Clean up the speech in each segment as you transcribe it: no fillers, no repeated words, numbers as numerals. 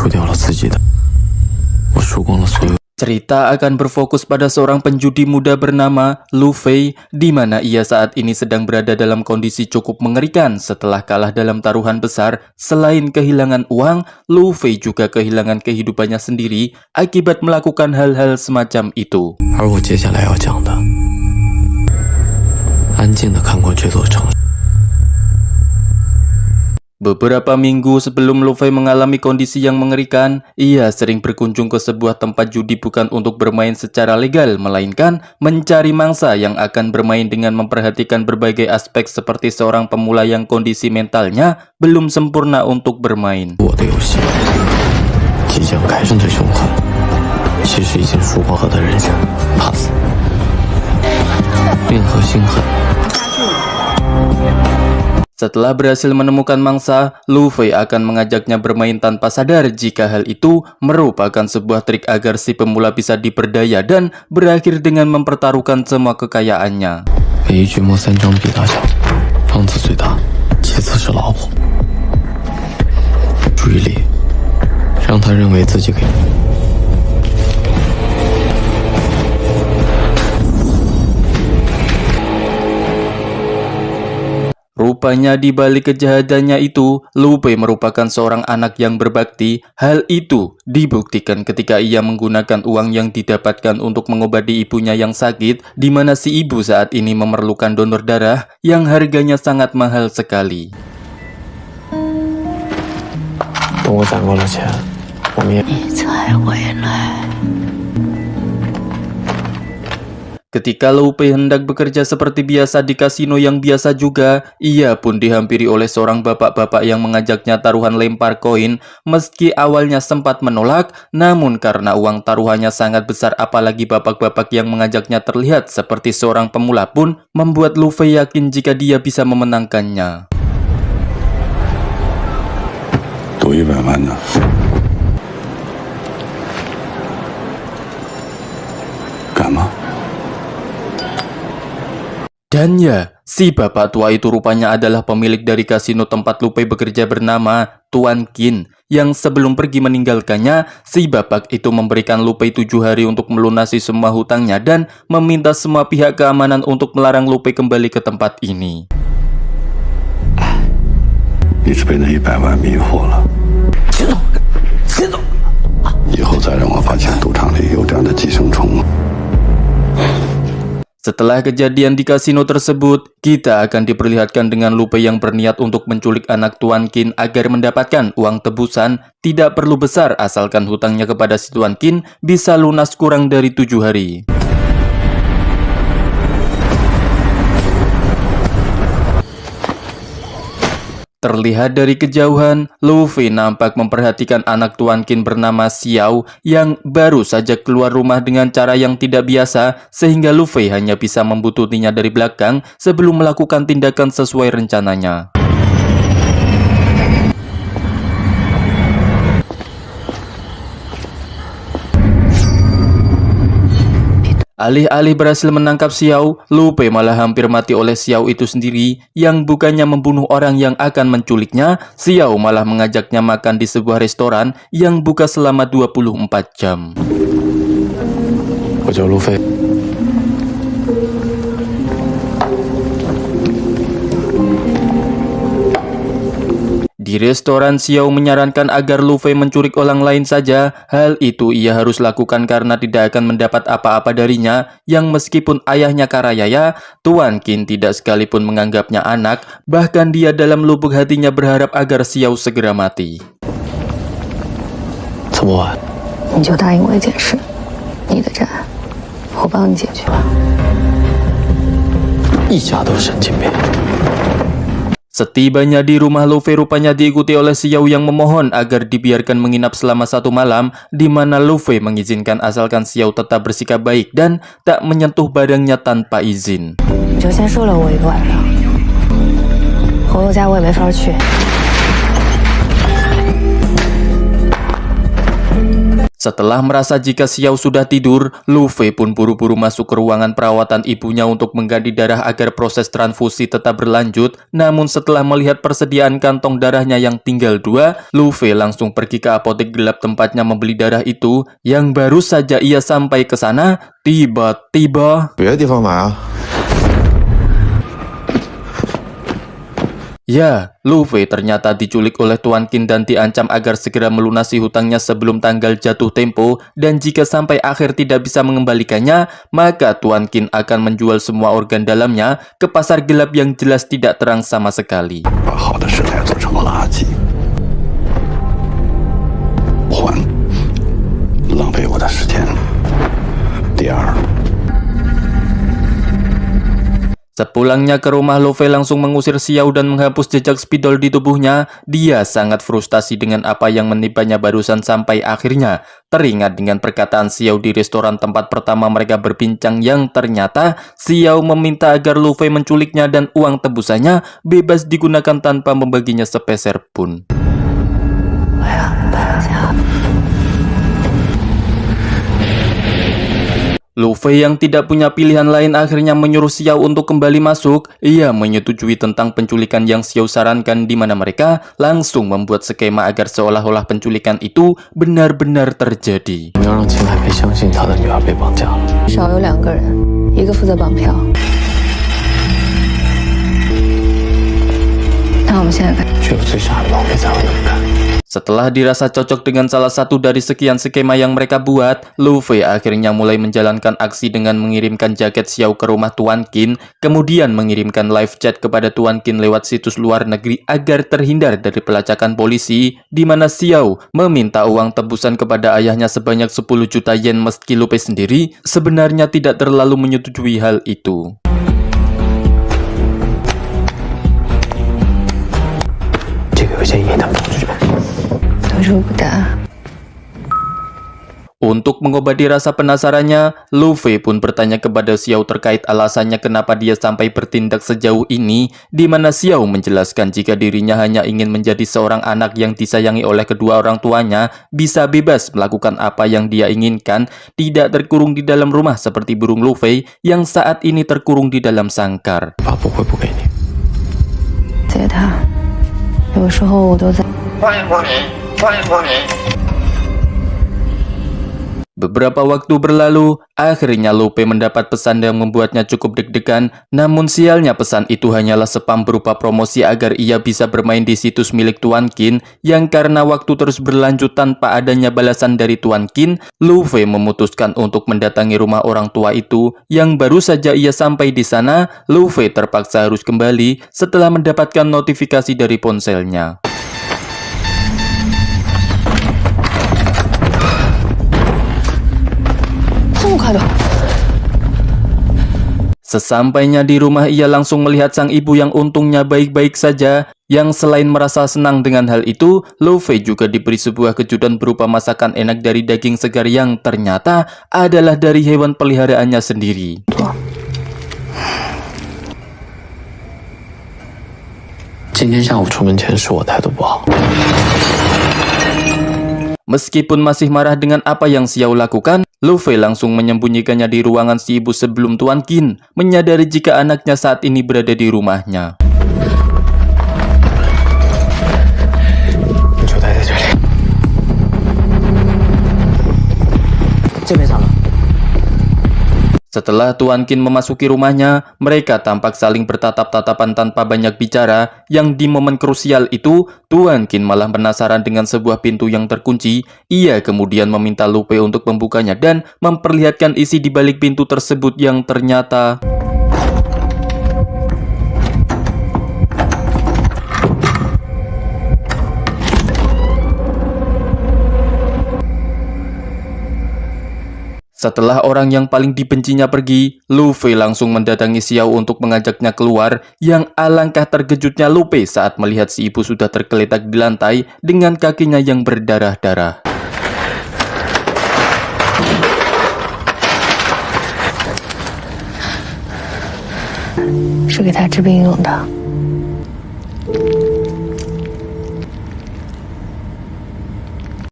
输掉了自己的，我输光了所有。 Cerita akan berfokus pada seorang penjudi muda bernama Lu Fei, di mana ia saat ini sedang berada dalam kondisi cukup mengerikan setelah kalah dalam taruhan besar. Selain kehilangan uang, Lu Fei juga kehilangan kehidupannya sendiri akibat melakukan hal-hal semacam itu. 而我接下来要讲的，安静地看过这座城市。 Beberapa minggu sebelum Lu Fei mengalami kondisi yang mengerikan, ia sering berkunjung ke sebuah tempat judi bukan untuk bermain secara legal, melainkan mencari mangsa yang akan bermain dengan memperhatikan berbagai aspek seperti seorang pemula yang kondisi mentalnya belum sempurna untuk bermain. 我的游戏即将开始的凶狠，其实已经输过河的人怕死，任何心狠。 Setelah berhasil menemukan mangsa, Lu Fei akan mengajaknya bermain tanpa sadar jika hal itu merupakan sebuah trik agar si pemula bisa diperdaya dan berakhir dengan mempertaruhkan semua kekayaannya. 每一局摸3张币大小，帮子最大，其次是老婆。注意力，让他认为自己给。 Rupanya di balik kejahatannya itu, Lu Fei merupakan seorang anak yang berbakti. Hal itu dibuktikan ketika ia menggunakan uang yang didapatkan untuk mengobati ibunya yang sakit, di mana si ibu saat ini memerlukan donor darah yang harganya sangat mahal sekali. 等我攒够了钱，我们也。你才回来。 Ketika Lu Fei hendak bekerja seperti biasa di kasino yang biasa juga, ia pun dihampiri oleh seorang bapak-bapak yang mengajaknya taruhan lempar koin. Meski awalnya sempat menolak, namun karena uang taruhannya sangat besar, apalagi bapak-bapak yang mengajaknya terlihat seperti seorang pemula pun membuat Lu Fei yakin jika dia bisa memenangkannya. 赌100万呢？ 敢吗？ Dan ya, si bapak tua itu rupanya adalah pemilik dari kasino tempat Lu Fei bekerja bernama Tuan Qin. Yang sebelum pergi meninggalkannya, si bapak itu memberikan Lu Fei 7 hari untuk melunasi semua hutangnya dan meminta semua pihak keamanan untuk melarang Lu Fei kembali ke tempat ini. 你是被那100万迷惑了。钱总，以后再让我发现赌场里有这样的寄生虫。 Setelah kejadian di kasino tersebut, kita akan diperlihatkan dengan Lu Fei yang berniat untuk menculik anak Tuan Qin agar mendapatkan uang tebusan. Tidak perlu besar asalkan hutangnya kepada si Tuan Qin bisa lunas kurang dari 7 hari. Terlihat dari kejauhan, Lu Fei nampak memperhatikan anak Tuan Qin bernama Xiao yang baru saja keluar rumah dengan cara yang tidak biasa, sehingga Lu Fei hanya bisa membututinya dari belakang sebelum melakukan tindakan sesuai rencananya. Alih-alih berhasil menangkap Xiao, Lu Fei malah hampir mati oleh Xiao itu sendiri, yang bukannya membunuh orang yang akan menculiknya. Xiao malah mengajaknya makan di sebuah restoran yang buka selama 24 jam. 我叫路飞。 Di restoran, Xiao menyarankan agar Lu Fei menculik orang lain saja. Hal itu ia harus lakukan karena tidak akan mendapat apa-apa darinya, yang meskipun ayahnya Karayaya, Tuan Qin tidak sekalipun menganggapnya anak. Bahkan dia dalam lubuk hatinya berharap agar Xiao segera mati. 这么晚，你就答应我一件事，你的债我帮你解决。一家都是神经病。 Setibanya di rumah, Lu Fei rupanya diikuti oleh Xiao yang memohon agar dibiarkan menginap selama 1 malam, di mana Lu Fei mengizinkan asalkan Xiao tetap bersikap baik dan tak menyentuh badannya tanpa izin. 你就先收留我1个晚上，回我家我也没法去。Setelah merasa jika Xiao sudah tidur, Lu Fei pun buru-buru masuk ke ruangan perawatan ibunya untuk mengganti darah agar proses transfusi tetap berlanjut. Namun setelah melihat persediaan kantong darahnya yang tinggal 2, Lu Fei langsung pergi ke apotek gelap tempatnya membeli darah itu. Yang baru saja ia sampai ke sana, tiba-tiba... 别的地方买啊。 Ya, Lu Fei ternyata diculik oleh Tuan Qin dan diancam agar segera melunasi hutangnya sebelum tanggal jatuh tempo, dan jika sampai akhir tidak bisa mengembalikannya, maka Tuan Qin akan menjual semua organ dalamnya ke pasar gelap yang jelas tidak terang sama sekali. 把好的食材做成了垃圾，还浪费我的时间。第二， Sepulangnya ke rumah, Lu Fei langsung mengusir Xiao dan menghapus jejak spidol di tubuhnya. Dia sangat frustasi dengan apa yang menimpannya barusan sampai akhirnya teringat dengan perkataan Xiao di restoran tempat pertama mereka berbincang yang ternyata Xiao meminta agar Lu Fei menculiknya dan uang tebusannya bebas digunakan tanpa membaginya sepeser pun. Lu Fei yang tidak punya pilihan lain akhirnya menyuruh Xiao untuk kembali masuk. Ia menyetujui tentang penculikan yang Xiao sarankan, di mana mereka langsung membuat skema agar seolah-olah penculikan itu benar-benar terjadi. 你要让秦海培相信他的女儿被绑架了。少有2个人，一个负责绑票。那我们现在开始。这个最傻的王妃才会那么干。 Setelah dirasa cocok dengan salah satu dari sekian skema yang mereka buat, Lu Fei akhirnya mulai menjalankan aksi dengan mengirimkan jaket Xiao ke rumah Tuan Qin, kemudian mengirimkan live chat kepada Tuan Qin lewat situs luar negeri agar terhindar dari pelacakan polisi, di mana Xiao meminta uang tebusan kepada ayahnya sebanyak 10 juta yen meski Lu Fei sendiri sebenarnya tidak terlalu menyetujui hal itu. 这个邮件也他们出去吧。 如不答， Untuk mengobati rasa penasarannya, Lu Fei pun bertanya kepada Xiao terkait alasannya kenapa dia sampai bertindak sejauh ini, di mana Xiao menjelaskan jika dirinya hanya ingin menjadi seorang anak yang disayangi oleh kedua orang tuanya, bisa bebas melakukan apa yang dia inginkan, tidak terkurung di dalam rumah seperti burung Lu Fei yang saat ini terkurung di dalam sangkar. 爸不会不给你。谢谢他，有时候我都在。 Beberapa waktu berlalu, akhirnya Lu Fei mendapat pesan yang membuatnya cukup deg-degan, namun sialnya pesan itu hanyalah spam berupa promosi agar ia bisa bermain di situs milik Tuan Qin, yang karena waktu terus berlanjut tanpa adanya balasan dari Tuan Qin, Lu Fei memutuskan untuk mendatangi rumah orang tua itu. Yang baru saja ia sampai di sana, Lu Fei terpaksa harus kembali setelah mendapatkan notifikasi dari ponselnya. Sesampainya di rumah, ia langsung melihat sang ibu yang untungnya baik-baik saja. Yang selain merasa senang dengan hal itu, Lu Fei juga diberi sebuah kejutan berupa masakan enak dari daging segar yang ternyata adalah dari hewan peliharaannya sendiri. 今天下午出门前是我态度不好。 Meskipun masih marah dengan apa yang Xiao lakukan, Lu Fei langsung menyembunyikannya di ruangan si ibu sebelum Tuan Qin menyadari jika anaknya saat ini berada di rumahnya. 你就待在这里。这边上了。 Setelah Tuan Qin memasuki rumahnya, mereka tampak saling bertatap-tatapan tanpa banyak bicara. Yang di momen krusial itu, Tuan Qin malah penasaran dengan sebuah pintu yang terkunci. Ia kemudian meminta Lu Fei untuk membukanya dan memperlihatkan isi di balik pintu tersebut yang ternyata... Setelah orang yang paling dibencinya pergi, Lu Fei langsung mendatangi Xiao untuk mengajaknya keluar. Yang alangkah terkejutnya Lu Fei saat melihat si ibu sudah tergeletak di lantai dengan kakinya yang berdarah-darah. 是给他治病用的。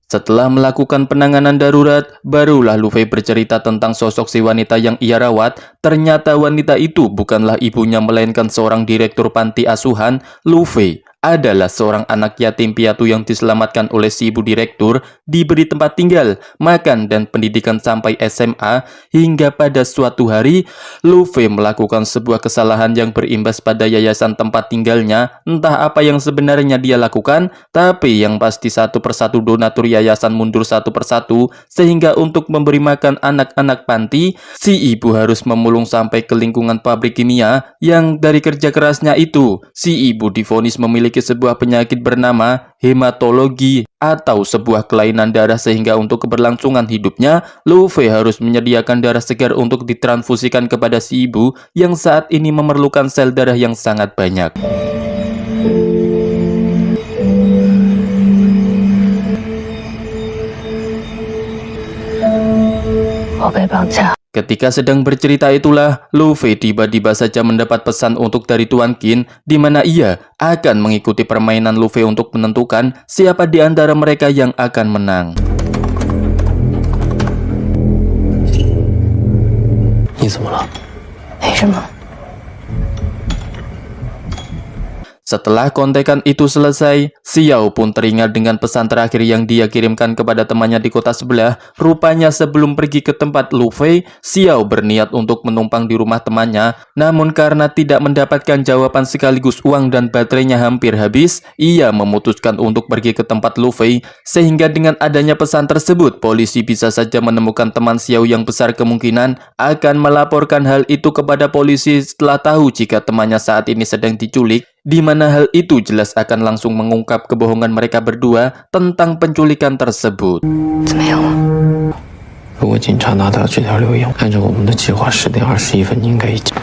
Setelah melakukan penanganan darurat, barulah Lu Fei bercerita tentang sosok si wanita yang ia rawat. Ternyata wanita itu bukanlah ibunya melainkan seorang direktur panti asuhan. Lu Fei adalah seorang anak yatim piatu yang diselamatkan oleh si ibu direktur, diberi tempat tinggal, makan, dan pendidikan sampai SMA, hingga pada suatu hari, Lu Fei melakukan sebuah kesalahan yang berimbas pada yayasan tempat tinggalnya. Entah apa yang sebenarnya dia lakukan, tapi yang pasti satu persatu donatur yayasan mundur satu persatu, sehingga untuk memberi makan anak-anak panti, si ibu harus memulung sampai ke lingkungan pabrik kimia. Yang dari kerja kerasnya itu, si ibu divonis memiliki sebuah penyakit bernama hematologi atau sebuah kelainan darah, sehingga untuk keberlangsungan hidupnya, Lu Fei harus menyediakan darah segar untuk ditransfusikan kepada si ibu yang saat ini memerlukan sel darah yang sangat banyak. Ketika sedang bercerita itulah, Lu Fei tiba-tiba saja mendapat pesan dari Tuan Qin, di mana ia akan mengikuti permainan Lu Fei untuk menentukan siapa di antara mereka yang akan menang. Setelah kontekan itu selesai, Xiao pun teringat dengan pesan terakhir yang dia kirimkan kepada temannya di kota sebelah. Rupanya sebelum pergi ke tempat Lu Fei, Xiao berniat untuk menumpang di rumah temannya. Namun karena tidak mendapatkan jawaban sekaligus uang dan baterainya hampir habis, ia memutuskan untuk pergi ke tempat Lu Fei. Sehingga dengan adanya pesan tersebut, polisi bisa saja menemukan teman Xiao yang besar kemungkinan akan melaporkan hal itu kepada polisi setelah tahu jika temannya saat ini sedang diculik. Di mana hal itu jelas akan langsung mengungkap kebohongan mereka berdua tentang penculikan tersebut. 如果警察拿到这条留言，按照我们的计划，10点21分应该已经。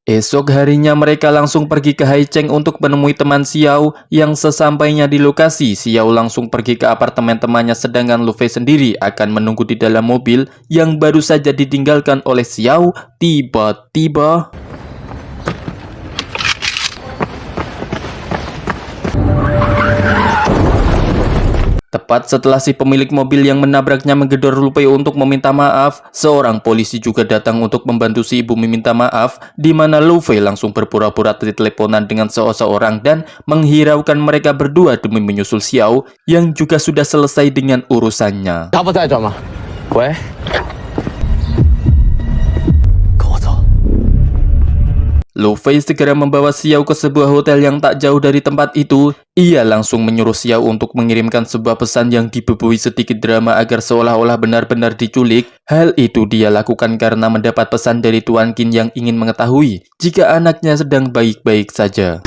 Esok harinya mereka langsung pergi ke Haicheng untuk menemui teman Xiao. Yang sesampainya di lokasi, Xiao langsung pergi ke apartemen temannya, sedangkan Lu Fei sendiri akan menunggu di dalam mobil yang baru saja ditinggalkan oleh Xiao. Tiba-tiba tepat setelah si pemilik mobil yang menabraknya menggedor Lu Fei untuk meminta maaf, seorang polisi juga datang untuk membantu si ibu meminta maaf, di mana Lu Fei langsung berpura-pura teleponan dengan seseorang dan menghiraukan mereka berdua demi menyusul Xiao yang juga sudah selesai dengan urusannya. Lu Fei segera membawa Xiao ke sebuah hotel yang tak jauh dari tempat itu. Ia langsung menyuruh Xiao untuk mengirimkan sebuah pesan yang dibubuhi sedikit drama agar seolah-olah benar-benar diculik. Hal itu dia lakukan karena mendapat pesan dari Tuan Qin yang ingin mengetahui jika anaknya sedang baik-baik saja.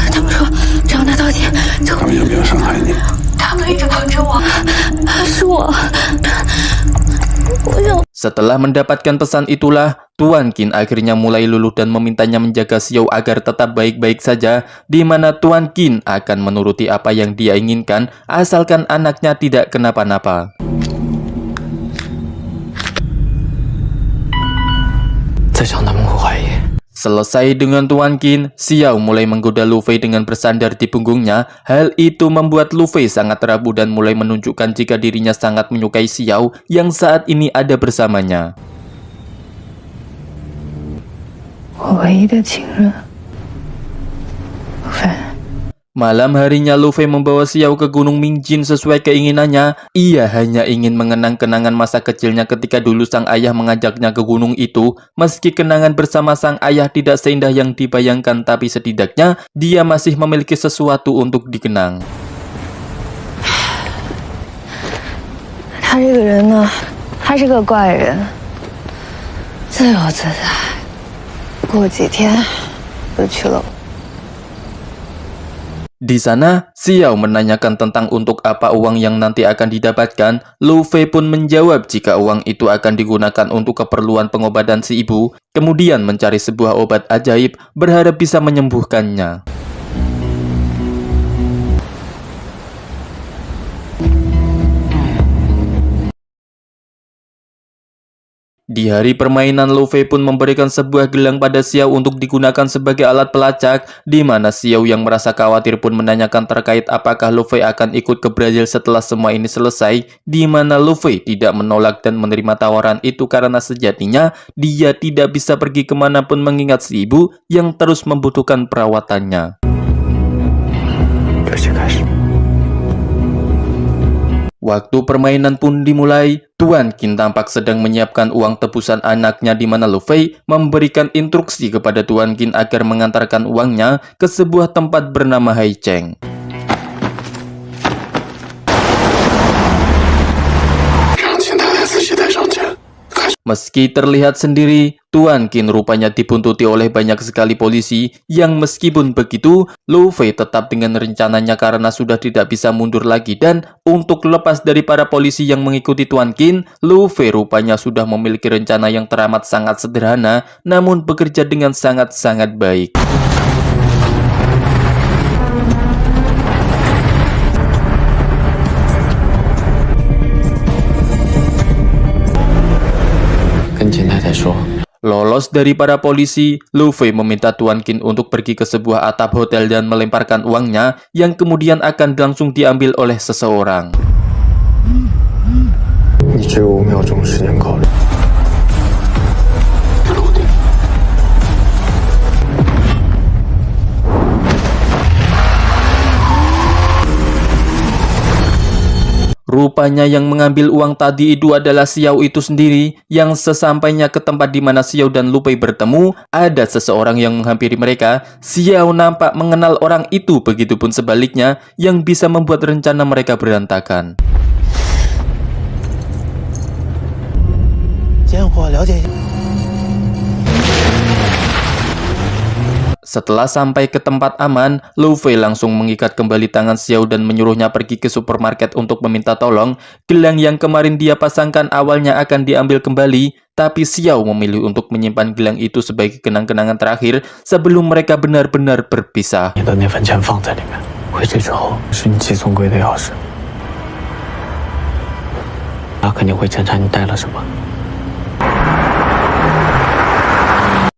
Setelah mendapatkan pesan itulah, Tuan Qin akhirnya mulai luluh dan memintanya menjaga Xiao agar tetap baik-baik saja, di mana Tuan Qin akan menuruti apa yang dia inginkan asalkan anaknya tidak kenapa-napa. Selesai dengan Tuan Qin, Xiao mulai menggoda Lu Fei dengan bersandar di punggungnya. Hal itu membuat Lu Fei sangat ragu dan mulai menunjukkan jika dirinya sangat menyukai Xiao yang saat ini ada bersamanya. Malam harinya Lu Fei membawa Xiao ke Gunung Mingjin sesuai keinginannya. Ia hanya ingin mengenang kenangan masa kecilnya ketika dulu sang ayah mengajaknya ke gunung itu. Meski kenangan bersama sang ayah tidak seindah yang dibayangkan, tapi setidaknya dia masih memiliki sesuatu untuk dikenang. 他这个人呢，他是个怪人，自由自在，过几天就去了。 Di sana, Xiao menanyakan tentang untuk apa uang yang nanti akan didapatkan. Lu Fei pun menjawab jika uang itu akan digunakan untuk keperluan pengobatan si ibu, kemudian mencari sebuah obat ajaib berharap bisa menyembuhkannya. Di hari permainan, Lu Fei pun memberikan sebuah gelang pada Xiao untuk digunakan sebagai alat pelacak, di mana Xiao yang merasa khawatir pun menanyakan terkait apakah Lu Fei akan ikut ke Brazil setelah semua ini selesai, di mana Lu Fei tidak menolak dan menerima tawaran itu karena sejatinya dia tidak bisa pergi kemanapun mengingat si ibu yang terus membutuhkan perawatannya. Waktu permainan pun dimulai, Tuan Qin tampak sedang menyiapkan uang tebusan anaknya di mana Lu Fei memberikan instruksi kepada Tuan Qin agar mengantarkan uangnya ke sebuah tempat bernama Haicheng. Meski terlihat sendiri, Tuan Qin rupanya dibuntuti oleh banyak sekali polisi yang meskipun begitu, Lu Fei tetap dengan rencananya karena sudah tidak bisa mundur lagi dan untuk lepas dari para polisi yang mengikuti Tuan Qin, Lu Fei rupanya sudah memiliki rencana yang teramat sangat sederhana namun bekerja dengan sangat-sangat baik. Lolos dari para polisi, Lu Fei meminta Tuan Qin untuk pergi ke sebuah atap hotel dan melemparkan uangnya yang kemudian akan langsung diambil oleh seseorang. Rupanya yang mengambil uang tadi itu adalah Xiao itu sendiri, yang sesampainya ke tempat di mana Xiao dan Lu Fei bertemu, ada seseorang yang menghampiri mereka. Xiao nampak mengenal orang itu, begitupun sebaliknya, yang bisa membuat rencana mereka berantakan. Setelah sampai ke tempat aman, Lu Fei langsung mengikat kembali tangan Xiao dan menyuruhnya pergi ke supermarket untuk meminta tolong. Gelang yang kemarin dia pasangkan awalnya akan diambil kembali, tapi Xiao memilih untuk menyimpan gelang itu sebagai kenang-kenangan terakhir sebelum mereka benar-benar berpisah.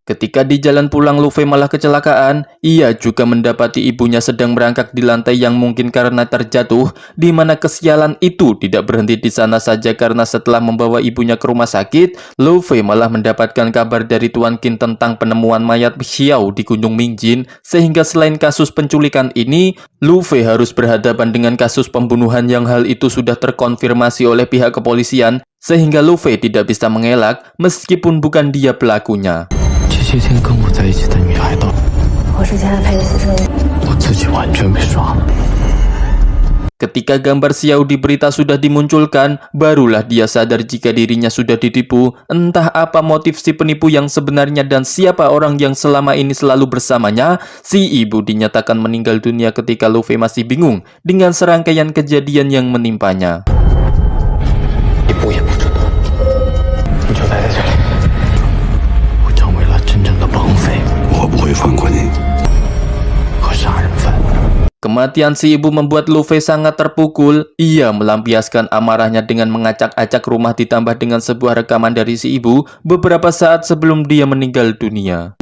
Ketika di jalan pulang, Lu Fei malah kecelakaan. Ia juga mendapati ibunya sedang merangkak di lantai yang mungkin karena terjatuh, di mana kesialan itu tidak berhenti di sana saja karena setelah membawa ibunya ke rumah sakit, Lu Fei malah mendapatkan kabar dari Tuan Qin tentang penemuan mayat Xiao di Gunung Mingjin, sehingga selain kasus penculikan ini, Lu Fei harus berhadapan dengan kasus pembunuhan yang hal itu sudah terkonfirmasi oleh pihak kepolisian, sehingga Lu Fei tidak bisa mengelak meskipun bukan dia pelakunya. Ketika gambar Xiao di berita sudah dimunculkan, barulah dia sadar jika dirinya sudah ditipu. Entah apa motif si penipu yang sebenarnya dan siapa orang yang selama ini selalu bersamanya. Si ibu dinyatakan meninggal dunia ketika Lu Fei masih bingung dengan serangkaian kejadian yang menimpanya. Kematian si ibu membuat Lu Fei sangat terpukul. Ia melampiaskan amarahnya dengan mengacak-acak rumah ditambah dengan sebuah rekaman dari si ibu beberapa saat sebelum dia meninggal dunia.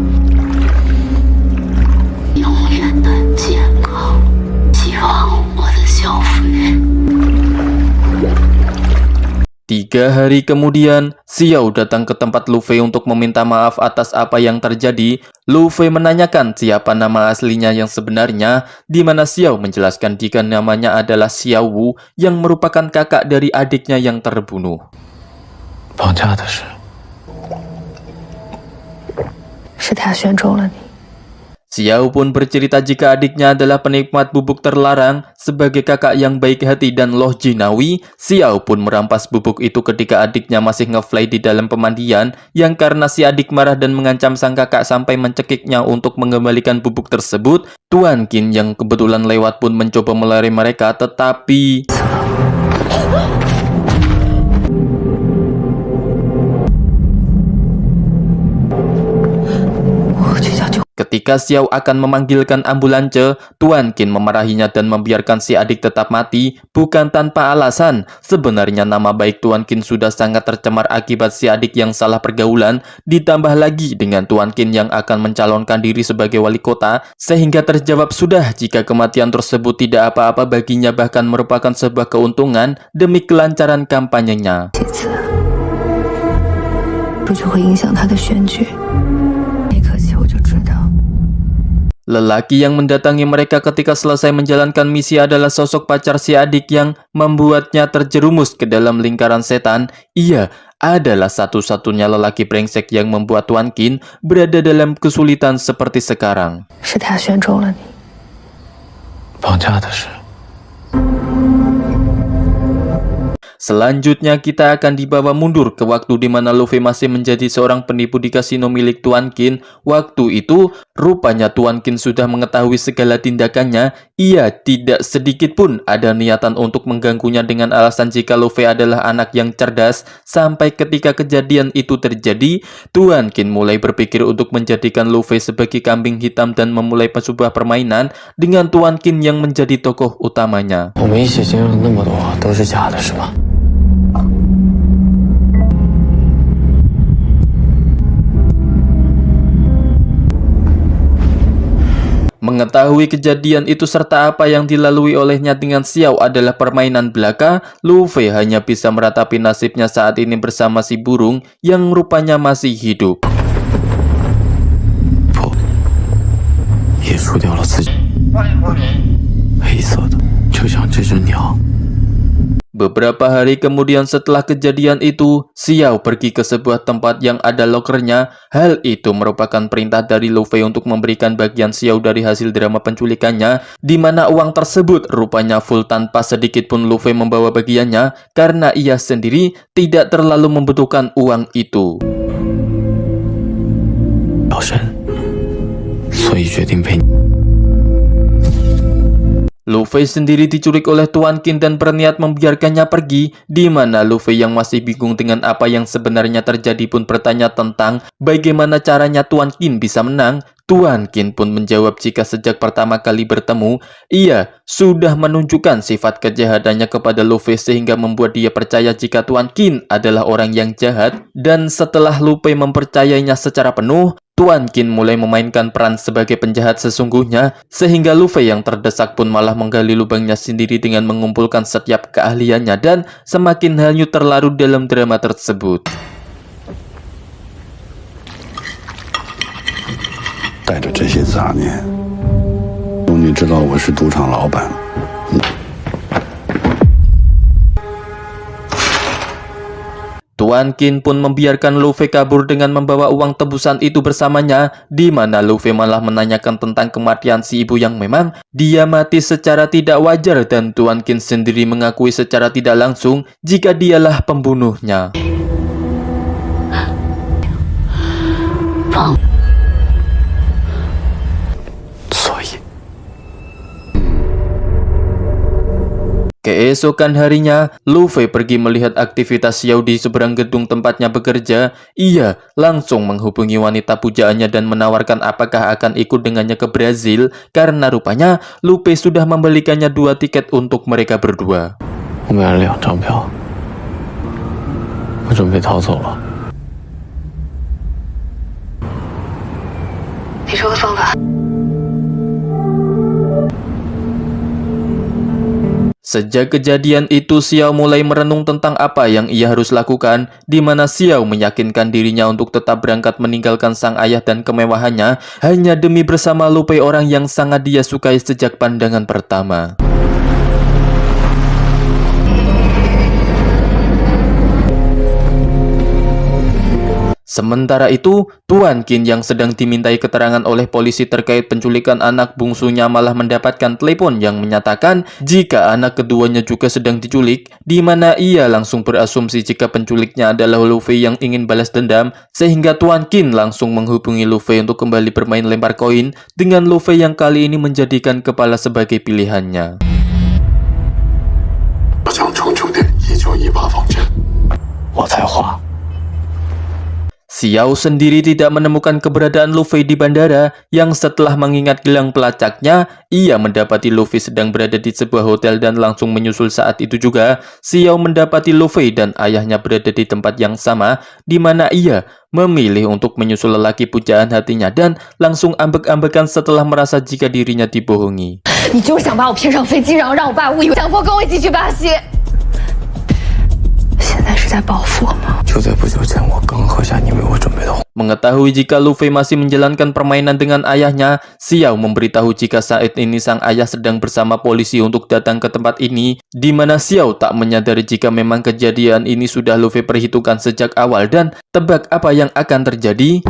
3 hari kemudian, Xiao datang ke tempat Lu Fei untuk meminta maaf atas apa yang terjadi. Lu Fei menanyakan siapa nama aslinya yang sebenarnya, di mana Xiao menjelaskan jika namanya adalah Xiao Wu yang merupakan kakak dari adiknya yang terbunuh. Xiao pun bercerita jika adiknya adalah penikmat bubuk terlarang. Sebagai kakak yang baik hati dan loh jinawi, Xiao pun merampas bubuk itu ketika adiknya masih nge-fly di dalam pemandian, yang karena si adik marah dan mengancam sang kakak sampai mencekiknya untuk mengembalikan bubuk tersebut. Tuan Qin yang kebetulan lewat pun mencoba melari mereka, tetapi Ketika Xiao akan memanggilkan ambulans, Tuan Qin memarahinya dan membiarkan si adik tetap mati, bukan tanpa alasan. Sebenarnya nama baik Tuan Qin sudah sangat tercemar akibat si adik yang salah pergaulan, ditambah lagi dengan Tuan Qin yang akan mencalonkan diri sebagai wali kota, sehingga terjawab sudah jika kematian tersebut tidak apa-apa baginya, bahkan merupakan sebuah keuntungan demi kelancaran kampanyenya. 这就会影响他的选举。那刻起我就知道。 Lelaki yang mendatangi mereka ketika selesai menjalankan misi adalah sosok pacar si adik yang membuatnya terjerumus ke dalam lingkaran setan. Ia adalah satu-satunya lelaki brengsek yang membuat Tuan Qin berada dalam kesulitan seperti sekarang. 是他选中了你。绑架的是。 Selanjutnya kita akan dibawa mundur ke waktu di mana Luffy masih menjadi seorang penipu di kasino milik Tuan Qin. Waktu itu, rupanya Tuan Qin sudah mengetahui segala tindakannya. Ia tidak sedikit pun ada niatan untuk mengganggunya dengan alasan jika Luffy adalah anak yang cerdas. Sampai ketika kejadian itu terjadi, Tuan Qin mulai berpikir untuk menjadikan Luffy sebagai kambing hitam dan memulai sebuah permainan dengan Tuan Qin yang menjadi tokoh utamanya. 我们一起经历了那么多，都是假的，是吧？ Mengetahui kejadian itu serta apa yang dilalui olehnya dengan Xiao adalah permainan belaka, Luffy hanya bisa meratapi nasibnya saat ini bersama si burung yang rupanya masih hidup. 也输掉了自己。黑色的，就像这只鸟。 Beberapa hari kemudian setelah kejadian itu, Xiao pergi ke sebuah tempat yang ada lokernya. Hal itu merupakan perintah dari Luffy untuk memberikan bagian Xiao dari hasil drama penculikannya, di mana uang tersebut rupanya full tanpa sedikit pun Luffy membawa bagiannya, karena ia sendiri tidak terlalu membutuhkan uang itu. 老神，所以决定陪你。 Luffy sendiri diculik oleh Tuan Qin dan berniat membiarkannya pergi, di mana Luffy yang masih bingung dengan apa yang sebenarnya terjadi pun bertanya tentang bagaimana caranya Tuan Qin bisa menang. Tuan Qin pun menjawab jika sejak pertama kali bertemu, ia sudah menunjukkan sifat kejahatannya kepada Luffy sehingga membuat dia percaya jika Tuan Qin adalah orang yang jahat. Dan setelah Luffy mempercayainya secara penuh, Tuan Qin mulai memainkan peran sebagai penjahat sesungguhnya, sehingga Luffy yang terdesak pun malah menggali lubangnya sendiri dengan mengumpulkan setiap keahliannya dan semakin hanyut terlarut dalam drama tersebut. 带着这些杂念，你知道我是赌场老板。 Tuan Qin pun membiarkan Luffy kabur dengan membawa uang tebusan itu bersamanya, di mana Luffy malah menanyakan tentang kematian si ibu yang memang dia mati secara tidak wajar, dan Tuan Qin sendiri mengakui secara tidak langsung jika dialah pembunuhnya. Keesokan harinya, Luffy pergi melihat aktivitas Xiao di seberang gedung tempatnya bekerja. Ia langsung menghubungi wanita pujaannya dan menawarkan apakah akan ikut dengannya ke Brazil, karena rupanya Luffy sudah membelikannya 2 tiket untuk mereka berdua. 我买了2张票，我准备逃走了。你说个方法。 Sejak kejadian itu, Xiao mulai merenung tentang apa yang ia harus lakukan, di mana Xiao meyakinkan dirinya untuk tetap berangkat meninggalkan sang ayah dan kemewahannya hanya demi bersama Luffy, orang yang sangat dia sukai sejak pandangan pertama. Sementara itu, Tuan Qin yang sedang dimintai keterangan oleh polisi terkait penculikan anak bungsunya malah mendapatkan telepon yang menyatakan jika anak keduanya juga sedang diculik, di mana ia langsung berasumsi jika penculiknya adalah Luffy yang ingin balas dendam, sehingga Tuan Qin langsung menghubungi Luffy untuk kembali bermain lempar koin, dengan Luffy yang kali ini menjadikan kepala sebagai pilihannya. Xiao sendiri tidak menemukan keberadaan Luffy di bandara, yang setelah mengingat gelang pelacaknya, ia mendapati Luffy sedang berada di sebuah hotel dan langsung menyusul. Saat itu juga, Xiao mendapati Luffy dan ayahnya berada di tempat yang sama, di mana ia memilih untuk menyusul lelaki pujaan hatinya dan langsung ambek-ambekan setelah merasa jika dirinya dibohongi. 你就是想把我骗上飞机，然后让我爸误以为强迫跟我一起去巴西。现在是在报复我吗？ 就在不久前，我刚喝下你为我准备的红。 Mengetahui jika Luffy masih menjalankan permainan dengan ayahnya, Xiao memberitahu jika saat ini sang ayah sedang bersama polisi untuk datang ke tempat ini, di mana Xiao tak menyadari jika memang kejadian ini sudah Luffy perhitungkan sejak awal. Dan tebak apa yang akan terjadi?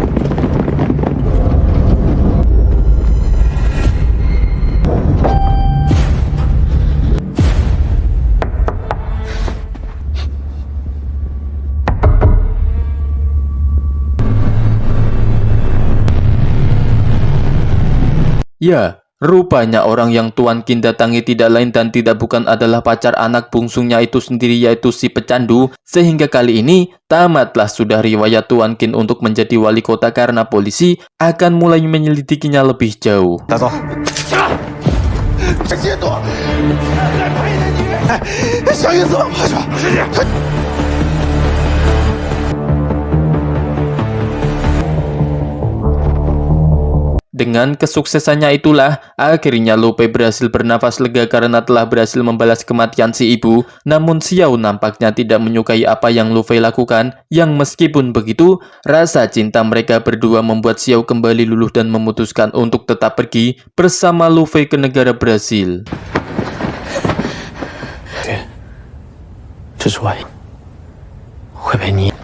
Ya, rupanya orang yang Tuan Qin datangi tidak lain dan tidak bukan adalah pacar anak bungsunya itu sendiri, yaitu si pecandu. Sehingga kali ini tamatlah sudah riwayat Tuan Qin untuk menjadi wali kota karena polisi akan mulai menyelidikinya lebih jauh. 大总，这些多，哎，小雨怎么跑去？ Dengan kesuksesannya itulah, akhirnya Luffy berhasil bernafas lega karena telah berhasil membalas kematian si ibu. Namun Xiao nampaknya tidak menyukai apa yang Luffy lakukan, yang meskipun begitu, rasa cinta mereka berdua membuat Xiao kembali luluh dan memutuskan untuk tetap pergi bersama Luffy ke negara Brasil. 爹，这是外衣，会陪你。